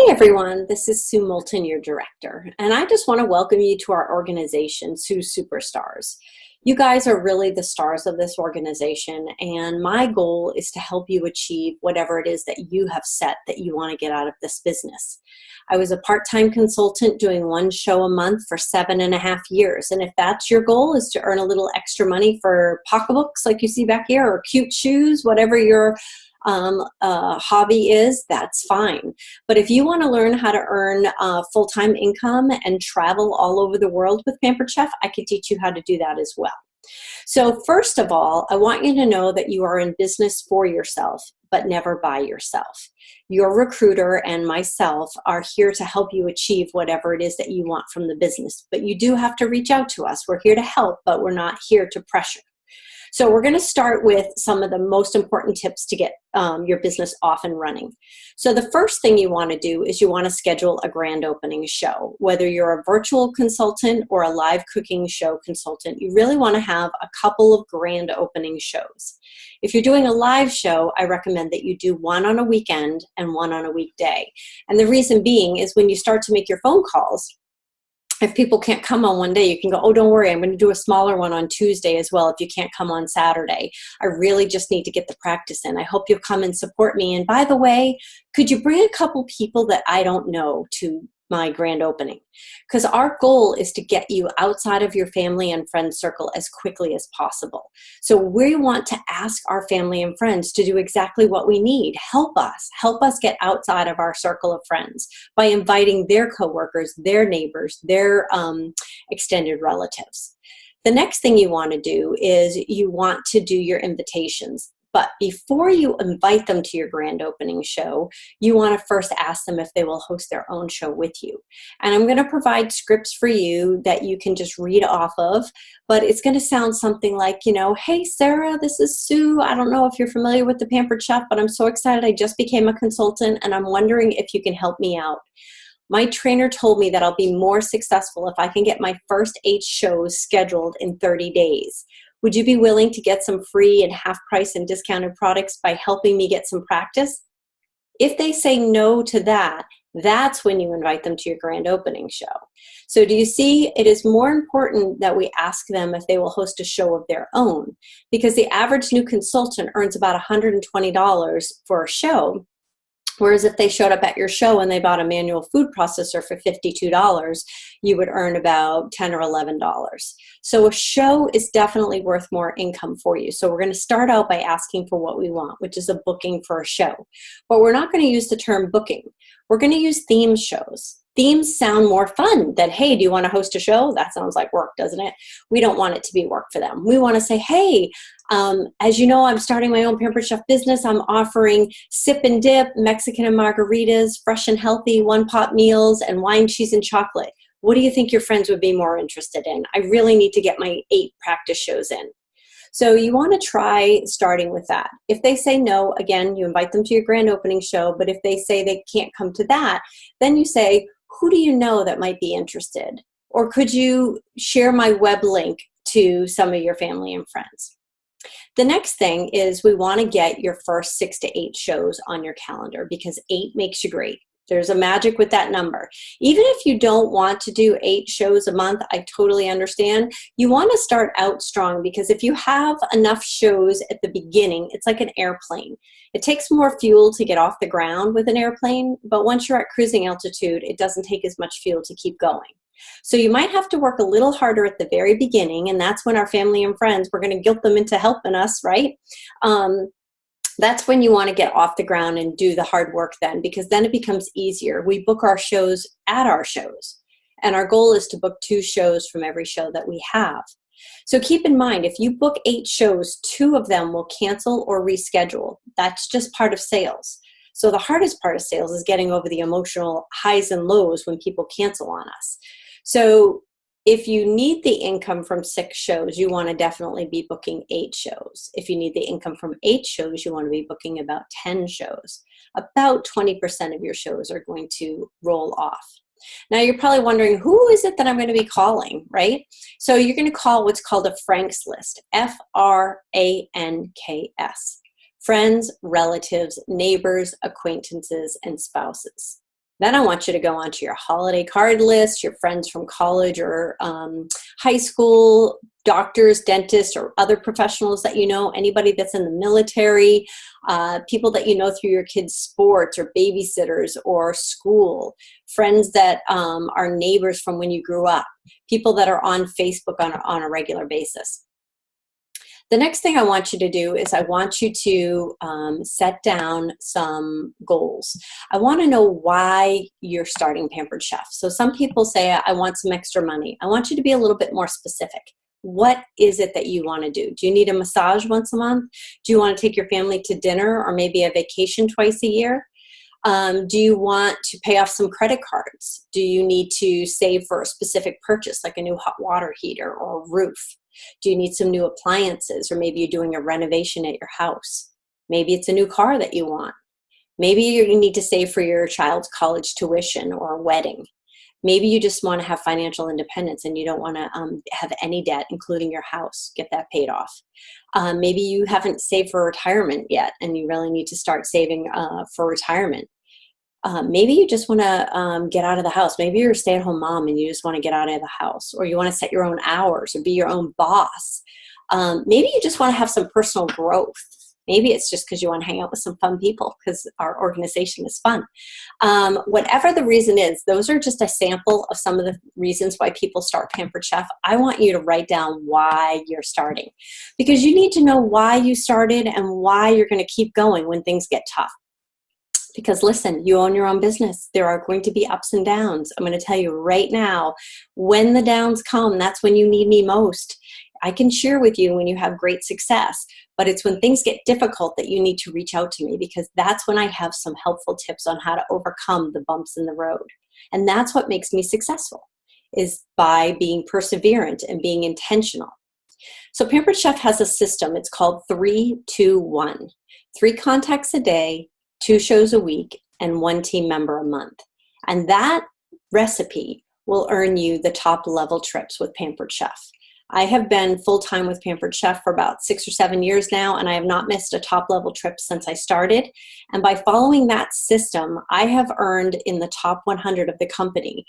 Everyone, this is Sue Moulton, your director, and I just want to welcome you to our organization, Sue Superstars. You guys are really the stars of this organization, and my goal is to help you achieve whatever it is that you have set that you want to get out of this business. I was a part-time consultant doing one show a month for 7.5 years, and if that's your goal, is to earn a little extra money for pocketbooks like you see back here, or cute shoes, whatever your hobby is, that's fine. But if you want to learn how to earn full-time income and travel all over the world with Pampered Chef, I can teach you how to do that as well. So first of all, I want you to know that you are in business for yourself, but never by yourself. Your recruiter and myself are here to help you achieve whatever it is that you want from the business. But you do have to reach out to us. We're here to help, but we're not here to pressure. So we're going to start with some of the most important tips to get your business off and running. So the first thing you want to do is you want to schedule a grand opening show. Whether you're a virtual consultant or a live cooking show consultant, you really want to have a couple of grand opening shows. If you're doing a live show, I recommend that you do one on a weekend and one on a weekday. And the reason being is when you start to make your phone calls, if people can't come on one day, you can go, oh, don't worry, I'm going to do a smaller one on Tuesday as well if you can't come on Saturday. I really just need to get the practice in. I hope you'll come and support me. And by the way, could you bring a couple people that I don't know to my grand opening? Because our goal is to get you outside of your family and friend circle as quickly as possible. So we want to ask our family and friends to do exactly what we need. Help us get outside of our circle of friends by inviting their coworkers, their neighbors, their extended relatives. The next thing you want to do is you want to do your invitations. But before you invite them to your grand opening show, you want to first ask them if they will host their own show with you. And I'm going to provide scripts for you that you can just read off of, but it's going to sound something like, hey, Sarah, this is Sue. I don't know if you're familiar with the Pampered Chef, but I'm so excited. I just became a consultant, and I'm wondering if you can help me out. My trainer told me that I'll be more successful if I can get my first 8 shows scheduled in 30 days. Would you be willing to get some free and half price and discounted products by helping me get some practice? If they say no to that, that's when you invite them to your grand opening show. So do you see, it is more important that we ask them if they will host a show of their own, because the average new consultant earns about $120 for a show. Whereas if they showed up at your show and they bought a manual food processor for $52, you would earn about $10 or $11. So a show is definitely worth more income for you. So we're going to start out by asking for what we want, which is a booking for a show. But we're not going to use the term booking. We're going to use theme shows. Themes sound more fun than, hey, do you want to host a show? That sounds like work, doesn't it? We don't want it to be work for them. We want to say, hey, as you know, I'm starting my own Pampered Chef business. I'm offering sip and dip, Mexican and margaritas, fresh and healthy, one-pot meals, and wine, cheese, and chocolate. What do you think your friends would be more interested in? I really need to get my 8 practice shows in. So you want to try starting with that. If they say no, again, you invite them to your grand opening show. But if they say they can't come to that, then you say, who do you know that might be interested? Or could you share my web link to some of your family and friends? The next thing is we want to get your first 6 to 8 shows on your calendar, because 8 makes you great. There's a magic with that number. Even if you don't want to do 8 shows a month, I totally understand. You want to start out strong, because if you have enough shows at the beginning, it's like an airplane. It takes more fuel to get off the ground with an airplane, but once you're at cruising altitude, it doesn't take as much fuel to keep going. So you might have to work a little harder at the very beginning, and that's when our family and friends, we're going to guilt them into helping us, right? That's when you want to get off the ground and do the hard work then, because then it becomes easier. We book our shows at our shows, and our goal is to book 2 shows from every show that we have. So keep in mind, if you book 8 shows, 2 of them will cancel or reschedule. That's just part of sales. So the hardest part of sales is getting over the emotional highs and lows when people cancel on us. So if you need the income from 6 shows, you want to definitely be booking 8 shows. If you need the income from 8 shows, you want to be booking about 10 shows. About 20% of your shows are going to roll off. Now you're probably wondering, who is it that I'm going to be calling, right? So you're going to call what's called a Franks list, F-R-A-N-K-S. Friends, relatives, neighbors, acquaintances, and spouses. Then I want you to go onto your holiday card list, your friends from college or high school, doctors, dentists, or other professionals that you know, anybody that's in the military, people that you know through your kids' sports or babysitters or school, friends that are neighbors from when you grew up, people that are on Facebook on a regular basis. The next thing I want you to do is I want you to set down some goals. I want to know why you're starting Pampered Chef. So some people say, I want some extra money. I want you to be a little bit more specific. What is it that you want to do? Do you need a massage once a month? Do you want to take your family to dinner or maybe a vacation twice a year? Do you want to pay off some credit cards? Do you need to save for a specific purchase like a new hot water heater or a roof? Do you need some new appliances, or maybe you're doing a renovation at your house? Maybe it's a new car that you want. Maybe you need to save for your child's college tuition or a wedding. Maybe you just want to have financial independence and you don't want to have any debt, including your house, get that paid off. Maybe you haven't saved for retirement yet and you really need to start saving for retirement. Maybe you just want to get out of the house. Maybe you're a stay-at-home mom and you just want to get out of the house, or you want to set your own hours or be your own boss. Maybe you just want to have some personal growth. Maybe it's just because you want to hang out with some fun people because our organization is fun. Whatever the reason is, those are just a sample of some of the reasons why people start Pampered Chef. I want you to write down why you're starting, because you need to know why you started and why you're going to keep going when things get tough. Because listen, you own your own business. There are going to be ups and downs. I'm going to tell you right now, when the downs come, that's when you need me most. I can share with you when you have great success, but it's when things get difficult that you need to reach out to me, because that's when I have some helpful tips on how to overcome the bumps in the road. And that's what makes me successful, is by being perseverant and being intentional. So Pampered Chef has a system. It's called 3-2-1. 3 contacts a day, 2 shows a week, and 1 team member a month. And that recipe will earn you the top level trips with Pampered Chef. I have been full-time with Pampered Chef for about 6 or 7 years now, and I have not missed a top-level trip since I started. And by following that system, I have earned in the top 100 of the company.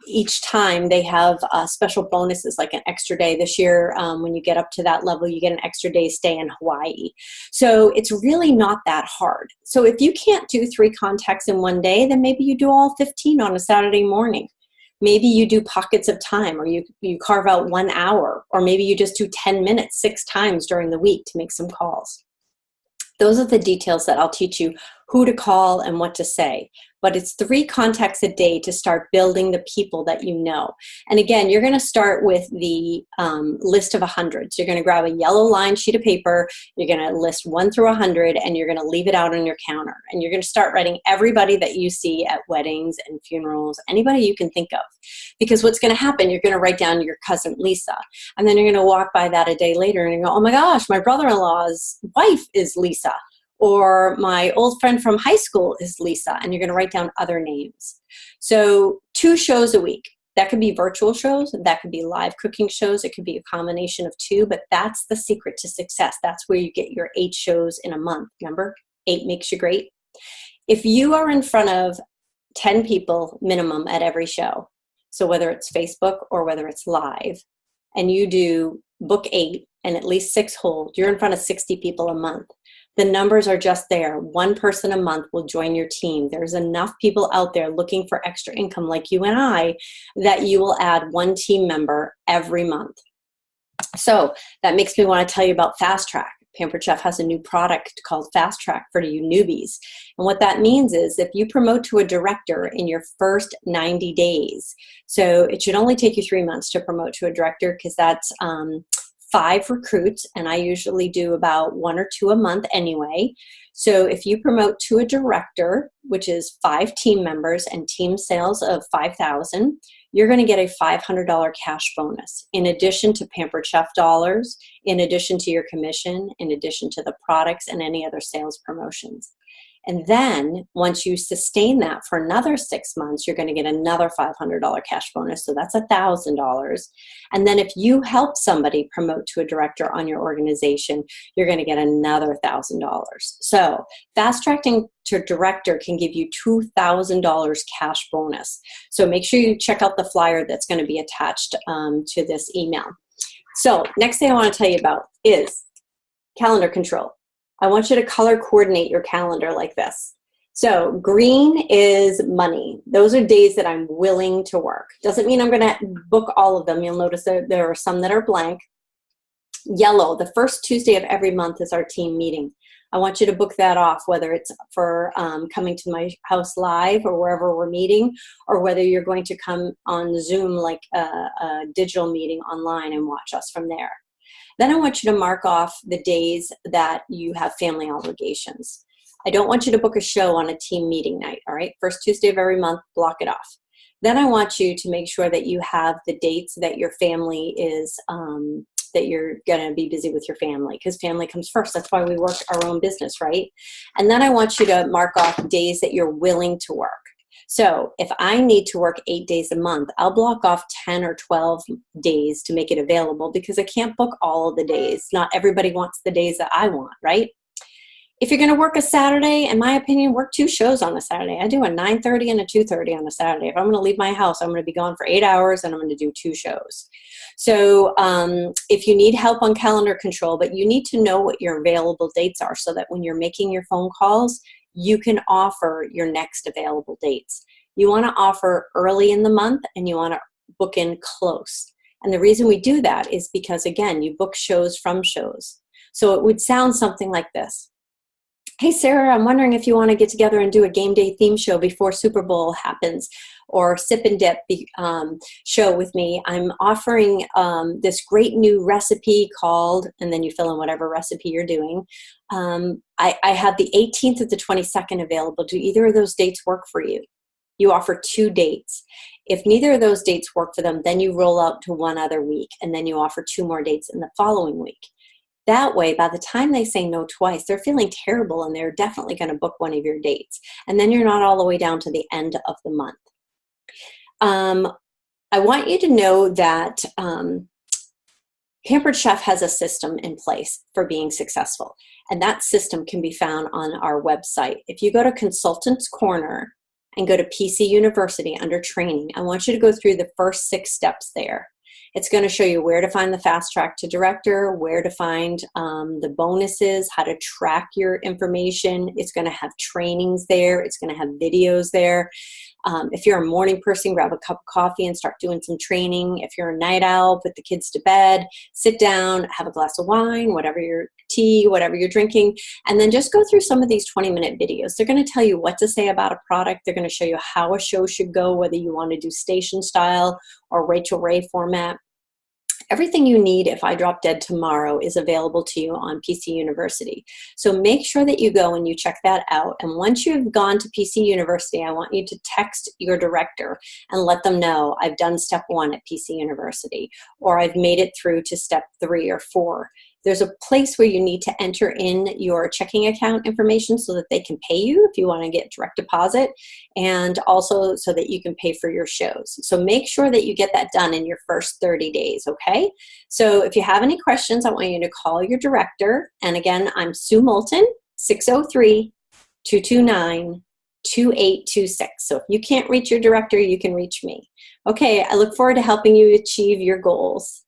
Each time they have special bonuses, like an extra day. This year, when you get up to that level, you get an extra day stay in Hawaii. So it's really not that hard. So if you can't do 3 contacts in one day, then maybe you do all 15 on a Saturday morning. Maybe you do pockets of time, or you carve out 1 hour, or maybe you just do 10 minutes 6 times during the week to make some calls. Those are the details that I'll teach you who to call and what to say. But it's 3 contacts a day to start building the people that you know. And again, you're going to start with the list of 100. So you're going to grab a yellow lined sheet of paper. You're going to list 1 through 100, and you're going to leave it out on your counter. And you're going to start writing everybody that you see at weddings and funerals, anybody you can think of. Because what's going to happen, you're going to write down your cousin Lisa. And then you're going to walk by that a day later and you go, oh my gosh, my brother-in-law's wife is Lisa. Or my old friend from high school is Lisa, and you're going to write down other names. So 2 shows a week. That could be virtual shows. That could be live cooking shows. It could be a combination of 2, but that's the secret to success. That's where you get your 8 shows in a month. Remember, 8 makes you great. If you are in front of 10 people minimum at every show, so whether it's Facebook or whether it's live, and you do book 8 and at least 6 hold, you're in front of 60 people a month. The numbers are just there. 1 person a month will join your team. There's enough people out there looking for extra income like you and I that you will add 1 team member every month. So that makes me want to tell you about Fast Track. Pampered Chef has a new product called Fast Track for you newbies. And what that means is if you promote to a director in your first 90 days, so it should only take you 3 months to promote to a director, because that's 5 recruits, and I usually do about 1 or 2 a month anyway. So if you promote to a director, which is 5 team members and team sales of $5,000, you're going to get a $500 cash bonus in addition to Pampered Chef dollars, in addition to your commission, in addition to the products and any other sales promotions. And then once you sustain that for another 6 months, you're going to get another $500 cash bonus. So that's $1,000. And then if you help somebody promote to a director on your organization, you're going to get another $1,000. So fast tracking to director can give you $2,000 cash bonus. So make sure you check out the flyer that's going to be attached to this email. So next thing I want to tell you about is calendar control. I want you to color coordinate your calendar like this. So green is money. Those are days that I'm willing to work. Doesn't mean I'm going to book all of them. You'll notice there are some that are blank. Yellow, the first Tuesday of every month is our team meeting. I want you to book that off, whether it's for coming to my house live or wherever we're meeting, or whether you're going to come on Zoom like a digital meeting online and watch us from there. Then I want you to mark off the days that you have family obligations. I don't want you to book a show on a team meeting night, all right? First Tuesday of every month, block it off. Then I want you to make sure that you have the dates that your family is, that you're going to be busy with your family, because family comes first. That's why we work our own business, right? And then I want you to mark off days that you're willing to work. So if I need to work 8 days a month, I'll block off 10 or 12 days to make it available, because I can't book all of the days. Not everybody wants the days that I want, right? If you're going to work a Saturday, in my opinion, work 2 shows on a Saturday. I do a 9:30 and a 2:30 on a Saturday. If I'm going to leave my house, I'm going to be gone for 8 hours and I'm going to do 2 shows. So if you need help on calendar control, but you need to know what your available dates are so that when you're making your phone calls, you can offer your next available dates. You want to offer early in the month and you want to book in close. And the reason we do that is because, again, you book shows from shows. So it would sound something like this. Hey, Sarah, I'm wondering if you want to get together and do a game day theme show before Super Bowl happens, or sip and dip show with me. I'm offering this great new recipe called, and then you fill in whatever recipe you're doing. I have the 18th or the 22nd available. Do either of those dates work for you? You offer 2 dates. If neither of those dates work for them, then you roll out to one other week, and then you offer 2 more dates in the following week. That way, by the time they say no twice, they're feeling terrible and they're definitely going to book one of your dates. And then you're not all the way down to the end of the month. I want you to know that Pampered Chef has a system in place for being successful. And that system can be found on our website. If you go to Consultants Corner and go to PC University under training, I want you to go through the first 6 steps there. It's going to show you where to find the fast track to director, where to find the bonuses, how to track your information. It's going to have trainings there. It's going to have videos there. If you're a morning person, grab a cup of coffee and start doing some training. If you're a night owl, put the kids to bed, sit down, have a glass of wine, whatever your tea, whatever you're drinking, and then just go through some of these 20-minute videos. They're going to tell you what to say about a product. They're going to show you how a show should go, whether you want to do station style or Rachel Ray format. Everything you need if I drop dead tomorrow is available to you on PC University. So make sure that you go and you check that out. And once you've gone to PC University, I want you to text your director and let them know I've done step 1 at PC University, or I've made it through to step 3 or 4. There's a place where you need to enter in your checking account information so that they can pay you if you want to get direct deposit, and also so that you can pay for your shows. So make sure that you get that done in your first 30 days, okay? So if you have any questions, I want you to call your director. And again, I'm Sue Moulton, 603-229-2826. So if you can't reach your director, you can reach me. Okay, I look forward to helping you achieve your goals.